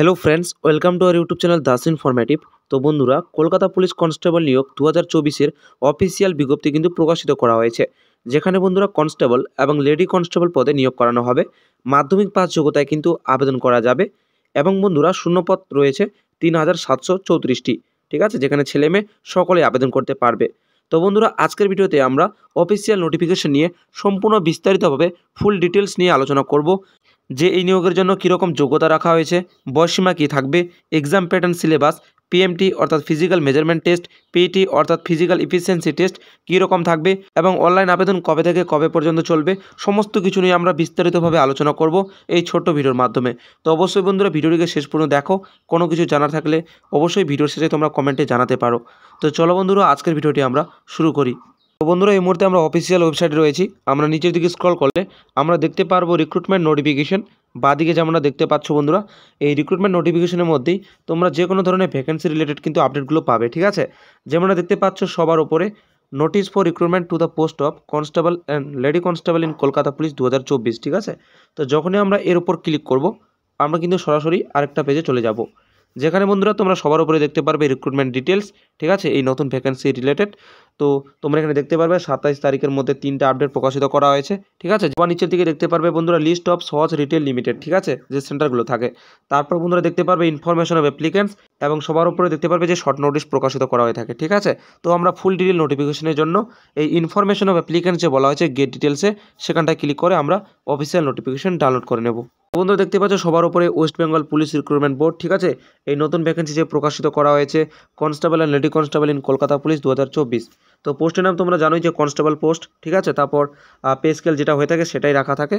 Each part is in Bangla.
Hello friends, welcome to our YouTube channel Das informative. তো বন্ধুরা, কলকাতা পুলিশ কনস্টেবল নিয়োগ 2024-এর অফিসিয়াল বিজ্ঞপ্তি কিন্তু প্রকাশিত করা হয়েছে, যেখানে বন্ধুরা কনস্টেবল এবং লেডি কনস্টেবল পদে নিয়োগ করানো হবে। মাধ্যমিক পাস যোগ্যতায় কিন্তু আবেদন করা যাবে এবং বন্ধুরা শূন্যপদ রয়েছে 3734টি। ঠিক আছে, যেখানে ছেলে মেয়ে সকলেই আবেদন করতে পারবে। তো বন্ধুরা, আজকের ভিডিওতে আমরা অফিসিয়াল নোটিফিকেশন নিয়ে সম্পূর্ণ বিস্তারিতভাবে ফুল ডিটেলস নিয়ে আলোচনা করব, যে এই নিয়োগের জন্য কীরকম যোগ্যতা রাখা হয়েছে, বয়সীমা কী থাকবে, এক্সাম প্যাটার্ন, সিলেবাস, পিএমটি অর্থাৎ ফিজিক্যাল মেজারমেন্ট টেস্ট, পিইটি অর্থাৎ ফিজিক্যাল ইফিসিয়েন্সি টেস্ট কীরকম থাকবে এবং অনলাইন আবেদন কবে থেকে কবে পর্যন্ত চলবে, সমস্ত কিছু নিয়ে আমরা বিস্তারিতভাবে আলোচনা করব এই ছোট্ট ভিডিওর মাধ্যমে। তো অবশ্যই বন্ধুরা, ভিডিওটিকে শেষ পর্যন্ত দেখো। কোনো কিছু জানার থাকলে অবশ্যই ভিডিওর শেষে তোমরা কমেন্টে জানাতে পারো। তো চলো বন্ধুরা, আজকের ভিডিওটি আমরা শুরু করি। তো বন্ধুরা, এই মুহূর্তে আমরা অফিসিয়াল ওয়েবসাইটে রয়েছি। আমরা নিচের দিকে স্ক্রল করলে আমরা দেখতে পারবো রিক্রুটমেন্ট নোটিফিকেশন। বাদিকে যেমন দেখতে পাচ্ছ বন্ধুরা, এই রিক্রুটমেন্ট নোটিফিকেশনের মধ্যেই তোমরা যে কোনো ধরনের ভ্যাকেন্সি রিলেটেড কিন্তু আপডেটগুলো পাবে। ঠিক আছে, যেমন দেখতে পাচ্ছ সবার উপরে notice for recruitment to the post of constable and lady constable in Kolkata police 2024। ঠিক আছে, তো যখনই আমরা এর উপর ক্লিক করব, আমরা কিন্তু সরাসরি আরেকটা পেজে চলে যাব, যেখানে বন্ধুরা তোমরা সবার উপরে দেখতে পারবে রিক্রুটমেন্ট ডিটেলস। ঠিক আছে, এই নতুন ভ্যাকেন্সি রিলেটেড। তো তোমরা এখানে দেখতে পারবে 27 তারিখের মধ্যে 3টা আপডেট প্রকাশিত করা হয়েছে। ঠিক আছে, বা নিচের দিকে দেখতে পারবে বন্ধুরা লিস্ট অফ সহজ রিটেল লিমিটেড। ঠিক আছে, যে সেন্টারগুলো থাকে। তারপর বন্ধুরা দেখতে পারবে ইনফরমেশন অফ অ্যাপ্লিকেন্টস এবং সবার উপরে দেখতে পারবে যে শর্ট নোটিশ প্রকাশিত করা হয়ে থাকে। ঠিক আছে, তো আমরা ফুল ডিটেল নোটিফিকেশনের জন্য এই ইনফরমেশন অফ অ্যাপ্লিকেন্টস যে বলা হয়েছে গেট ডিটেলসে, সেখানটায় ক্লিক করে আমরা অফিসিয়াল নোটিফিকেশন ডাউনলোড করে নেব। বন্ধুরা দেখতে পাচ্ছ সবার উপরে West Bengal police recruitment board. ঠিক আছে, এই নতুন ভ্যাকেন্সি যে প্রকাশিত করা হয়েছে constable and lady constable in Kolkata police 2024। তো পোস্টের নাম তোমরা জানোই যে কনস্টেবল পোস্ট। ঠিক আছে, তারপর পে স্কেল যেটা হয়ে থাকে সেটাই রাখা থাকে।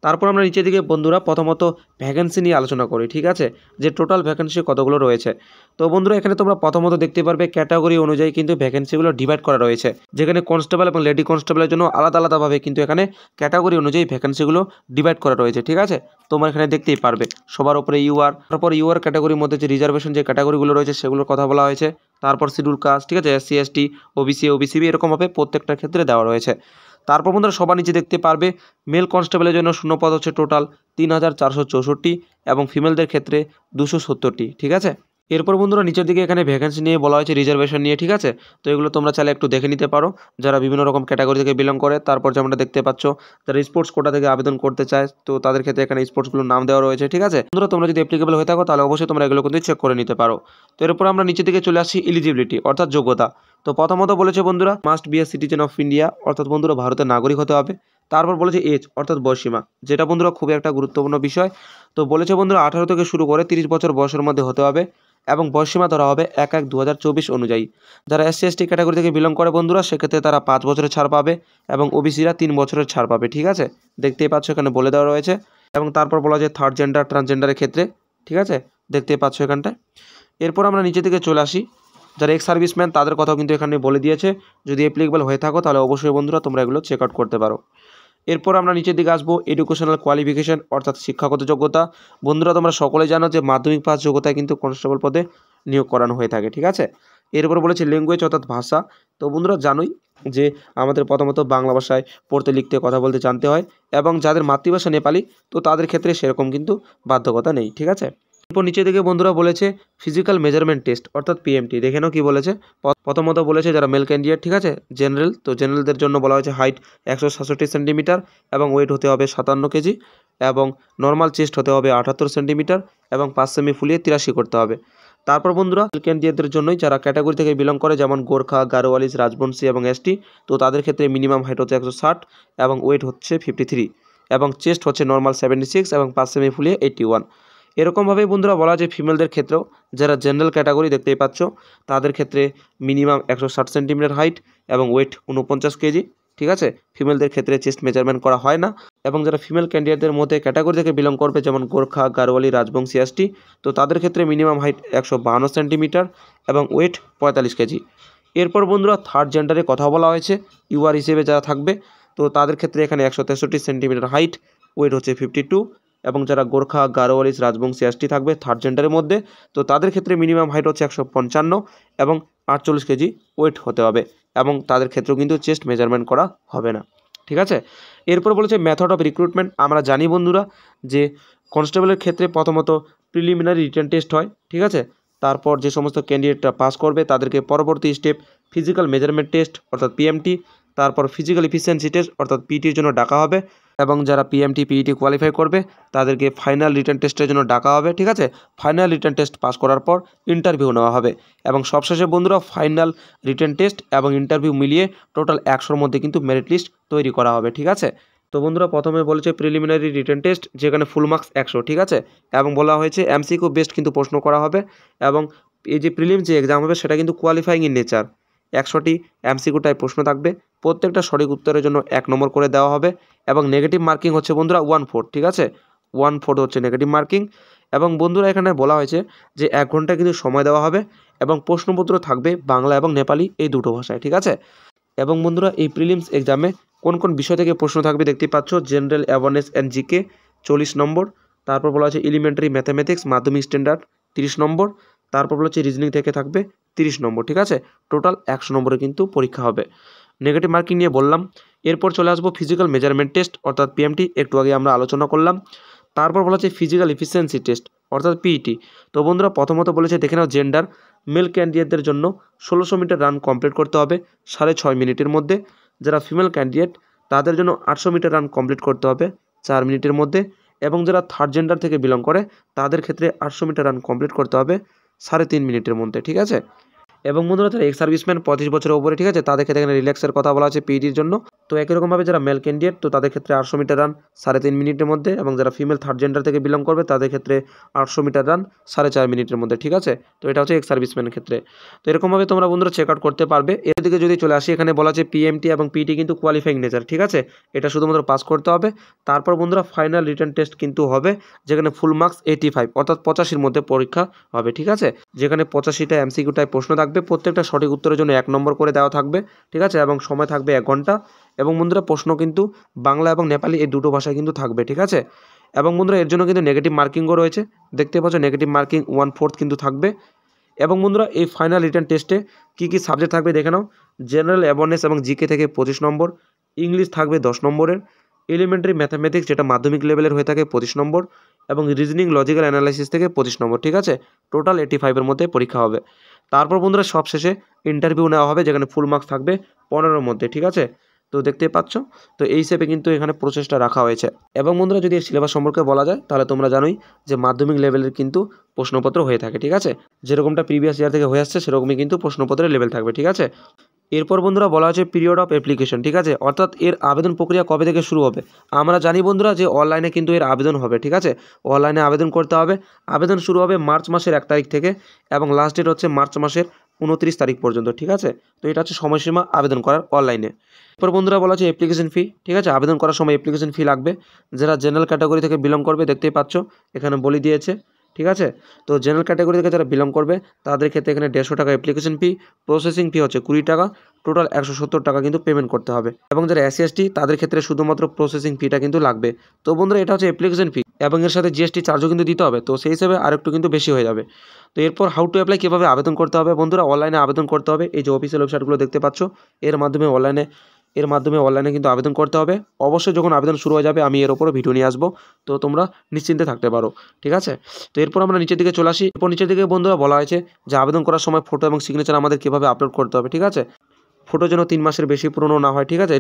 তারপর আমরা নিচের দিকে বন্ধুরা প্রথমত ভ্যাকেন্সি নিয়ে আলোচনা করি। ঠিক আছে, যে টোটাল ভ্যাকেন্সি কতগুলো রয়েছে। তো বন্ধুরা, এখানে তোমরা প্রথমত দেখতে পারবে ক্যাটাগরি অনুযায়ী কিন্তু ভ্যাকেন্সিগুলো ডিভাইড করা রয়েছে, যেখানে কনস্টেবল এবং লেডি কনস্টেবলের জন্য আলাদা আলাদাভাবে কিন্তু এখানে ক্যাটাগরি অনুযায়ী ভ্যাকেন্সিগুলো ডিভাইড করা রয়েছে। ঠিক আছে, তোমরা এখানে দেখতেই পারবে সবার উপরে ইউআর, তারপর ইউআর ক্যাটাগরির মধ্যে যে রিজার্ভেশন যে ক্যাটাগরিগুলো রয়েছে সেগুলোর কথা বলা হয়েছে। তারপর শিডিউল কাস্ট, ঠিক আছে, এসসি এসটি, ওবিসি, ওবিসিবি, এরকমভাবে প্রত্যেকটা ক্ষেত্রে দেওয়া রয়েছে। তারপর বন্ধুরা সবার নিচে দেখতে পারবে মেল কনস্টেবলের জন্য শূন্যপদ হচ্ছে টোটাল 3464 এবং ফিমেলদের ক্ষেত্রে 270টি। ঠিক আছে, এরপর বন্ধুরা নিচের দিকে এখানে ভ্যাকেন্সি নিয়ে বলা হয়েছে রিজার্ভেশন নিয়ে। ঠিক আছে, তো এগুলো তোমরা চাইলে একটু দেখে নিতে পারো, যারা বিভিন্ন রকম ক্যাটাগরি থেকে বিলং করে। তারপর যেমনটা দেখতে পাচ্ছ যারা স্পোর্টস কোটা থেকে আবেদন করতে চায়, তো তাদের ক্ষেত্রে এখানে স্পোর্টসগুলোর নাম দেওয়া রয়েছে। ঠিক আছে বন্ধুরা, তোমরা যদি অ্যাপ্লিকেবল হয়ে থাকো তাহলে অবশ্যই তোমরা এগুলো কিন্তু চেক করে নিতে পারো। তো এরপর আমরা নিচের দিকে চলে আসি এলিজিবিলিটি অর্থাৎ যোগ্যতা। তো প্রথমত বলেছে বন্ধুরা must B a citizen of India, অর্থাৎ বন্ধুরা ভারতের নাগরিক হতে হবে। তারপর বলেছে এজ অর্থাৎ বয়সীমা, যেটা বন্ধুরা খুবই একটা গুরুত্বপূর্ণ বিষয়। তো বলেছে বন্ধুরা 18 থেকে শুরু করে 30 বছর বয়সের মধ্যে হতে হবে এবং বয়সীমা ধরা হবে 1/1/2024 অনুযায়ী। যারা এসসি এসটি ক্যাটাগরি থেকে বিলং করে বন্ধুরা, সেক্ষেত্রে তারা 5 বছরের ছাড় পাবে এবং ওবিসিরা 3 বছরের ছাড় পাবে। ঠিক আছে, দেখতেই পাচ্ছ এখানে বলে দেওয়া রয়েছে। এবং তারপর বলা যায় থার্ড জেন্ডার ট্রান্সজেন্ডারের ক্ষেত্রে। ঠিক আছে, দেখতেই পাচ্ছ এখানটায়। এরপর আমরা নিচে থেকে চলে আসি যারা এক্স সার্ভিসম্যান, তাদের কথাও কিন্তু এখানে বলে দিয়েছে। যদি অ্যাপ্লিকেবল হয়ে থাকো তাহলে অবশ্যই বন্ধুরা তোমরা এগুলো চেক আউট করতে পারো। এরপর আমরা নিচের দিকে আসবো এডুকেশনাল কোয়ালিফিকেশন অর্থাৎ শিক্ষাগত যোগ্যতা। বন্ধুরা তোমরা সকলে জানো যে মাধ্যমিক পাস যোগ্যতায় কিন্তু কনস্টেবল পদে নিয়োগ করানো হয়ে থাকে। ঠিক আছে, এরপর বলেছে ল্যাঙ্গুয়েজ অর্থাৎ ভাষা। তো বন্ধুরা জানোই যে আমাদের প্রথমত বাংলা ভাষায় পড়তে লিখতে কথা বলতে জানতে হয়, এবং যাদের মাতৃভাষা নেপালি তো তাদের ক্ষেত্রে সেরকম কিন্তু বাধ্যকতা নেই। ঠিক আছে, এরপর নিচে দিকে বন্ধুরা বলেছে ফিজিক্যাল মেজারমেন্ট টেস্ট অর্থাৎ পিএমটি। দেখে নাও কি বলেছে। প্রথমত বলেছে যারা মেল ক্যান্ডিডেট, ঠিক আছে, জেনারেল, তো জেনারেলদের জন্য বলা হয়েছে হাইট 167 সেন্টিমিটার এবং ওয়েট হতে হবে 57 কেজি এবং নর্মাল চেস্ট হতে হবে 78 সেন্টিমিটার এবং 5 সেমি ফুলিয়ে 83 করতে হবে। তারপর বন্ধুরা মেল ক্যান্ডিডেটদের জন্যই যারা ক্যাটাগরি থেকে বিলং করে, যেমন গোর্খা, গারোয়ালিস, রাজবংশী এবং এসটি, তো তাদের ক্ষেত্রে মিনিমাম হাইট হচ্ছে 160 এবং ওয়েট হচ্ছে 53 এবং চেস্ট হচ্ছে নর্মাল 76 এবং 5 সেমি ফুলিয়ে 81। এরকমভাবেই বন্ধুরা বলা যায় ফিমেলদের ক্ষেত্রেও, যারা জেনারেল ক্যাটাগরি দেখতেই পাচ্ছ তাদের ক্ষেত্রে মিনিমাম 160 সেন্টিমিটার হাইট এবং ওয়েট 49 কেজি। ঠিক আছে, ফিমেলদের ক্ষেত্রে চেস্ট মেজারমেন্ট করা হয় না। এবং যারা ফিমেল ক্যান্ডিডেটদের মধ্যে ক্যাটাগরি থেকে বিলং করবে, যেমন গোর্খা, গারোয়ালি, রাজবংশী, এসটি, তো তাদের ক্ষেত্রে মিনিমাম হাইট 152 সেন্টিমিটার এবং ওয়েট 45 কেজি। এরপর বন্ধুরা থার্ড জেন্ডারে কথা বলা হয়েছে ইউআর হিসেবে যারা থাকবে, তো তাদের ক্ষেত্রে এখানে 163 সেন্টিমিটার হাইট, ওয়েট হচ্ছে 52 এবং যারা গোর্খা, গারোয়ালিস, রাজবংশী, এসটি থাকবে থার্ড জেন্ডারের মধ্যে, তো তাদের ক্ষেত্রে মিনিমাম হাইট হচ্ছে 155 এবং 48 কেজি ওয়েট হতে হবে এবং তাদের ক্ষেত্রেও কিন্তু চেস্ট মেজারমেন্ট করা হবে না। ঠিক আছে, এরপর বলেছে মেথড অফ রিক্রুটমেন্ট। আমরা জানি বন্ধুরা যে কনস্টেবলের ক্ষেত্রে প্রথমত প্রিলিমিনারি রিটেন টেস্ট হয়, ঠিক আছে। তারপর যে সমস্ত ক্যান্ডিডেটরা পাস করবে তাদেরকে পরবর্তী স্টেপ ফিজিক্যাল মেজারমেন্ট টেস্ট অর্থাৎ পিএমটি, তারপর ফিজিক্যাল এফিসিয়েন্সি টেস্ট অর্থাৎ পিটির জন্য ডাকা হবে, এবং যারা পিএমটি পিইটি কোয়ালিফাই করবে তাদেরকে ফাইনাল রিটেন টেস্টের জন্য ডাকা হবে, ঠিক আছে। ফাইনাল রিটেন টেস্ট পাস করার পর ইন্টারভিউ নেওয়া হবে, এবং সবশেষে বন্ধুরা ফাইনাল রিটেন টেস্ট এবং ইন্টারভিউ মিলিয়ে টোটাল 100-র মধ্যে কিন্তু মেরিট লিস্ট তৈরি করা হবে, ঠিক আছে। তো বন্ধুরা প্রথমে বলেছে প্রিলিমিনারি রিটেন টেস্ট, যেখানে ফুল মার্কস 100, ঠিক আছে, এবং বলা হয়েছে এমসিকিউ বেস্ট কিন্তু প্রশ্ন করা হবে, এবং এই যে প্রিলিম যে এক্সাম হবে সেটা কিন্তু কোয়ালিফাইং ইন নেচার। 100টি এমসিকিউ টাইপ প্রশ্ন থাকবে, প্রত্যেকটা সঠিক উত্তরের জন্য 1 নম্বর করে দেওয়া হবে, এবং নেগেটিভ মার্কিং হচ্ছে বন্ধুরা 1/4, ঠিক আছে, 1/4 হচ্ছে নেগেটিভ মার্কিং। এবং বন্ধুরা এখানে বলা হয়েছে যে 1 ঘন্টা কিন্তু সময় দেওয়া হবে, এবং প্রশ্নপত্র থাকবে বাংলা এবং নেপালি এই দুটো ভাষায়, ঠিক আছে। এবং বন্ধুরা এই প্রিলিমস এক্সামে কোন কোন বিষয় থেকে প্রশ্ন থাকবে দেখতে পাচ্ছ, জেনারেল অ্যাওয়ারনেস অ্যান্ড জিকে 40 নম্বর, তারপর বলা হচ্ছে এলিমেন্টারি ম্যাথামেটিক্স মাধ্যমিক স্ট্যান্ডার্ড 30 নম্বর, তারপর বলা হচ্ছে রিজনিং থেকে থাকবে 30 নম্বর, ঠিক আছে। টোটাল 100 নম্বরে কিন্তু পরীক্ষা হবে। নেগেটিভ মার্কিং নিয়ে বললাম। এরপর চলে আসবো ফিজিক্যাল মেজারমেন্ট টেস্ট অর্থাৎ পিএমটি, একটু আগে আমরা আলোচনা করলাম। তারপর বলা হচ্ছে ফিজিক্যাল এফিসিয়েন্সি টেস্ট অর্থাৎ পিইটি। তো বন্ধুরা প্রথমত বলেছে দেখে নাও, জেন্ডার মেল ক্যান্ডিডেটদের জন্য 1600 মিটার রান কমপ্লিট করতে হবে 6.5 মিনিটের মধ্যে, যারা ফিমেল ক্যান্ডিডেট তাদের জন্য 800 মিটার রান কমপ্লিট করতে হবে 4 মিনিটের মধ্যে, এবং যারা থার্ড জেন্ডার থেকে বিলং করে তাদের ক্ষেত্রে 800 মিটার রান কমপ্লিট করতে হবে 3.5 মিনিটের মধ্যে, ঠিক আছে। এবং বন্ধুরা যারা এক্স সার্ভিসম্যান 25 বছরের উপরে, ঠিক আছে, তাদের ক্ষেত্রে এখানে রিল্যাক্সের কথা বলা আছে পিইটির জন্য। তো একই রকমভাবে যারা মেল ক্যান্ডিডেট তো তাদের ক্ষেত্রে 800 মিটার রান 3.5 মিনিটের মধ্যে, এবং যারা ফিমেল থার্ড জেন্ডার থেকে বিলং করবে তাদের ক্ষেত্রে 800 মিটার রান 4.5 মিনিটের মধ্যে, ঠিক আছে। তো এটা হচ্ছে এক্স সার্ভিসম্যানের ক্ষেত্রে। তো এরকমভাবে তোমরা বন্ধুরা চেক আউট করতে পারবে। এদিকে যদি চলে আসি, এখানে বলা আছে পিএমটি এবং পিইটি কিন্তু কোয়ালিফাইং নেচার, ঠিক আছে, এটা শুধুমাত্র পাস করতে হবে। তারপর বন্ধুরা ফাইনাল রিটেন টেস্ট কিন্তু হবে, যেখানে ফুল মার্কস 85 অর্থাৎ 85-র মধ্যে পরীক্ষা হবে, ঠিক আছে, যেখানে 85টা এমসিকিউ টাইপ প্রশ্ন থাকবে, প্রত্যেকটা সঠিক উত্তরের জন্য 1 নম্বর করে দেওয়া থাকবে, ঠিক আছে, এবং সময় থাকবে 1 ঘন্টা। এবং বন্ধুরা প্রশ্ন কিন্তু বাংলা এবং নেপালি এই দুটো ভাষায় কিন্তু থাকবে, ঠিক আছে। এবং বন্ধুরা এর জন্য কিন্তু নেগেটিভ মার্কিংও রয়েছে, দেখতে পাচ্ছ নেগেটিভ মার্কিং 1/4 কিন্তু থাকবে। এবং বন্ধুরা এই ফাইনাল রিটেন টেস্টে কী কী সাবজেক্ট থাকবে দেখে নাও, জেনারেল অ্যাওয়ারনেস এবং জিকে থেকে 25 নম্বর, ইংলিশ থাকবে 10 নম্বরের, এলিমেন্টারি ম্যাথামেটিক্স যেটা মাধ্যমিক লেভেলের হয়ে থাকে 25 নম্বর, এবং রিজনিং লজিক্যাল অ্যানালাইসিস থেকে 25 নম্বর, ঠিক আছে। টোটাল 85-এর মধ্যে পরীক্ষা হবে। তারপর বন্ধুরা সবশেষে ইন্টারভিউ নেওয়া হবে, যেখানে ফুল মার্কস থাকবে 15-র মধ্যে, ঠিক আছে। তো দেখতে পাচ্ছ, তো এই হিসেবে কিন্তু এখানে প্রসেসটা রাখা হয়েছে। এবং বন্ধুরা যদি এর সিলেবাস সম্পর্কে বলা যায় তাহলে তোমরা জানোই যে মাধ্যমিক লেভেলের কিন্তু প্রশ্নপত্র হয়ে থাকে, ঠিক আছে, যেরকমটা প্রিভিয়াস ইয়ার থেকে হয়ে আসছে সেরকমই কিন্তু প্রশ্নপত্রের লেভেল থাকবে, ঠিক আছে। এরপর বন্ধুরা বলা হচ্ছে পিরিয়ড অফ অ্যাপ্লিকেশন, ঠিক আছে, অর্থাৎ এর আবেদন প্রক্রিয়া কবে থেকে শুরু হবে। আমরা জানি বন্ধুরা যে অনলাইনে কিন্তু এর আবেদন হবে, ঠিক আছে, অনলাইনে আবেদন করতে হবে। আবেদন শুরু হবে মার্চ মাসের 1 তারিখ থেকে, এবং লাস্ট ডেট হচ্ছে মার্চ মাসের 29 তারিখ পর্যন্ত, ঠিক আছে। তো এটা হচ্ছে সময়সীমা আবেদন করার অনলাইনে। এরপর বন্ধুরা বলা হচ্ছে অ্যাপ্লিকেশন ফি, ঠিক আছে, আবেদন করার সময় অ্যাপ্লিকেশন ফি লাগবে। যারা জেনারেল ক্যাটাগরি থেকে বিলং করবে দেখতেই পাচ্ছ এখানে বলে দিয়েছে, ঠিক আছে। তো জেনারেল ক্যাটাগরি থেকে যারা বিলং করবে তাদের ক্ষেত্রে এখানে 150 টাকা অ্যাপ্লিকেশন ফি, প্রসেসিং ফি হচ্ছে 20 টাকা, টোটাল 170 টাকা কিন্তু পেমেন্ট করতে হবে। এবং যারা SC ST তাদের ক্ষেত্রে শুধুমাত্র প্রসেসিং ফিটা কিন্তু লাগবে। তো বন্ধুরা এটা হচ্ছে অ্যাপ্লিকেশন ফি, এবং এর সাথে GST চার্জও কিন্তু দিতে হবে, তো সেই হিসেবে আরেকটু কিন্তু বেশি হয়ে যাবে। তো এরপর হাউ টু অ্যাপ্লাই, কীভাবে আবেদন করতে হবে বন্ধুরা, অনলাইনে আবেদন করতে হবে। এই যে অফিসিয়াল ওয়েবসাইটগুলো দেখতে পাচ্ছ এর মাধ্যমে অনলাইনে কিন্তু আবেদন করতে হবে। অবশ্যই যখন আবেদন শুরু হয়ে যাবে আমি এর উপরে ভিডিও নিয়ে আসবো, তো তোমরা নিশ্চিন্তে থাকতে পারো, ঠিক আছে। তো এরপর আমরা নিচের দিকে চলে আসি। এরপর নিচের দিকে বন্ধুরা বলা হয়েছে যে আবেদন করার সময় ফটো এবং সিগনেচার আমাদের কীভাবে আপলোড করতে হবে, ঠিক আছে। ফটো যেন 3 মাসের বেশি পুরনো না হয়, ঠিক আছে।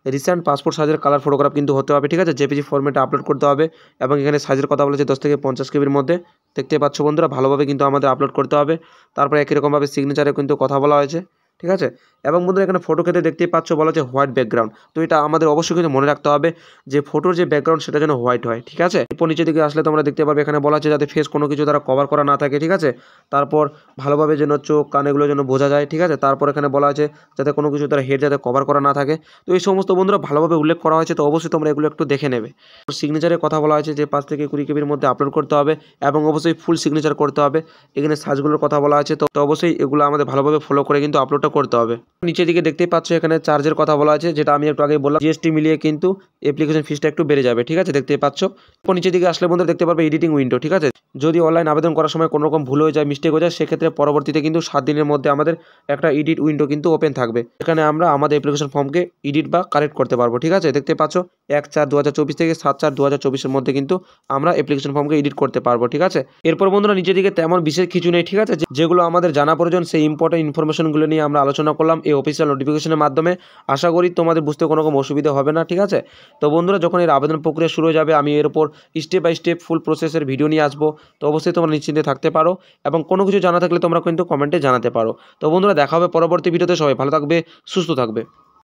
রিসেন্ট পাসপোর্ট সাইজের কালার ফটোগ্রাফ কিন্তু হতে হবে, ঠিক আছে, জেপিজি ফরম্যাটে আপলোড করতে হবে। এবং এখানে সাইজের কথা বলেছে 10 থেকে 50 কেবির মধ্যে, দেখতে পাচ্ছ বন্ধুরা, ভালোভাবে কিন্তু আমাদের আপলোড করতে হবে। তারপরে একই রকমভাবে সিগনেচারে কিন্তু কথা বলা হয়েছে, ঠিক আছে। এবং বন্ধুরা এখানে ফটো ক্ষেত্রে দেখতেই পাচ্ছ বলা হচ্ছে হোয়াইট ব্যাকগ্রাউন্ড, তো এটা আমাদের অবশ্যই কিন্তু মনে রাখতে হবে যে ফটোর যে ব্যাকগ্রাউন্ড সেটা যেন হোয়াইট হয়, ঠিক আছে। এরপর নিচের দিকে আসলে তোমরা দেখতে পারবে এখানে বলা আছে যাতে ফেস কোনো কিছু দ্বারা কভার করা না থাকে, ঠিক আছে। তারপর ভালোভাবে যেন চোখ কান এগুলো যেন বোঝা যায়, ঠিক আছে। তারপর এখানে বলা আছে যাতে কোনো কিছু দ্বারা হেড যাতে কভার করা না থাকে। তো এই সমস্ত বন্ধুরা ভালোভাবে উল্লেখ করা হয়েছে, তো অবশ্যই তোমরা এগুলো একটু দেখে নেবে। সিগনেচারের কথা বলা হয়েছে যে 5 থেকে 20 কেবির মধ্যে আপলোড করতে হবে, এবং অবশ্যই ফুল সিগনেচার করতে হবে। এখানে সাইজগুলোর কথা বলা আছে, তো অবশ্যই এগুলো আমাদের ভালোভাবে ফলো করে কিন্তু আপলোডটা করতে হবে। নিচের দিকে দেখতেই পাচ্ছ এখানে চার্জের কথা বলা আছে, যেটা আমি একটু আগে বললাম, GST মিলিয়ে কিন্তু অ্যাপ্লিকেশন ফিসটা একটু বেড়ে যাবে, ঠিক আছে, দেখতেই পাচ্ছ। নিচের দিকে আসলে বন্ধুরা দেখতে পারবে এডিটিং উইন্ডো, ঠিক আছে। যদি অনলাইন আবেদন করার সময় কোনো রকম ভুল হয়ে যায়, মিস্টেক হয়ে যায়, সেক্ষেত্রে পরবর্তীতে কিন্তু 7 দিনের মধ্যে আমাদের একটা এডিট উইন্ডো কিন্তু ওপেন থাকবে। এখানে আমরা আমাদের অ্যাপ্লিকেশন ফর্মকে এডিট বা কারেক্ট করতে পারবো। ঠিক আছে, দেখতে পাচ্ছ 1/4/2024 থেকে 7/4/2024 এর মধ্যে কিন্তু আমরা অ্যাপ্লিকেশন ফর্মকে এডিট করতে পারবো। ঠিক আছে, এরপর বন্ধুরা নিজে দিকে তেমন বিশেষ কিছু নেই। ঠিক আছে, যেগুলো আমাদের জানা প্রয়োজন সেই ইম্পর্টেন্ট ইনফরমেশনগুলো নিয়ে আমরা আলোচনা করলাম এই অফিসিয়াল নোটিফিকেশনের মাধ্যমে। আশা করি তোমাদের বুঝতে কোনো রকম অসুবিধা হবে না। ঠিক আছে, তো বন্ধুরা যখন এর আবেদন প্রক্রিয়া শুরু হয়ে যাবে আমি এর উপর স্টেপ বাই স্টেপ ফুল প্রসেসের ভিডিও নিয়ে আসবো। তো অবশ্যই তোমরা নিশ্চিন্তে থাকতে পারো এবং কোনো কিছু জানা থাকলে তোমরা কিন্তু কমেন্টে জানাতে পারো। তো বন্ধুরা দেখা হবে পরবর্তী ভিডিওতে। সবাই ভালো থাকবে, সুস্থ থাকবে।